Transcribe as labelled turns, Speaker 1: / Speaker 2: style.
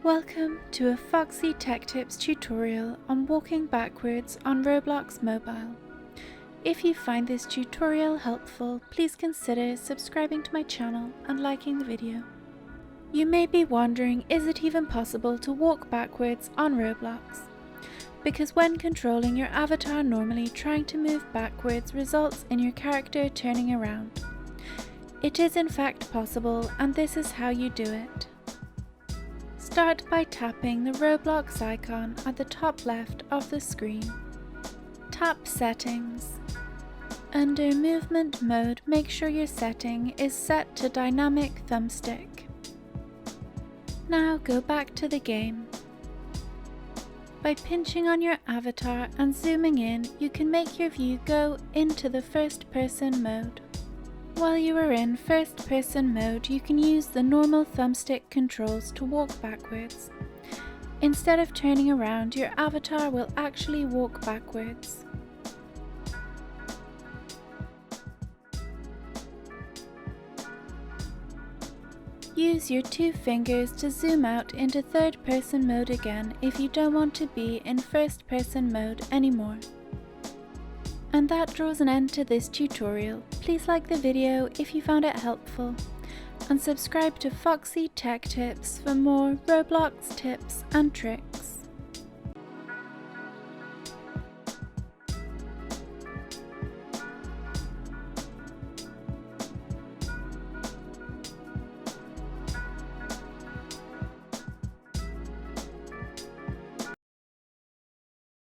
Speaker 1: Welcome to a Foxy Tech Tips tutorial on walking backwards on Roblox Mobile. If you find this tutorial helpful, please consider subscribing to my channel and liking the video. You may be wondering, is it even possible to walk backwards on Roblox? Because when controlling your avatar normally, trying to move backwards results in your character turning around. It is in fact possible, and this is how you do it. Start by tapping the Roblox icon at the top left of the screen. Tap Settings. Under Movement Mode, make sure your setting is set to Dynamic Thumbstick. Now go back to the game. By pinching on your avatar and zooming in, you can make your view go into the first-person mode. While you are in first-person mode, you can use the normal thumbstick controls to walk backwards. Instead of turning around, your avatar will actually walk backwards. Use your two fingers to zoom out into third-person mode again if you don't want to be in first-person mode anymore. And that draws an end to this tutorial. Please like the video if you found it helpful, and subscribe to Foxy Tech Tips for more Roblox tips and tricks.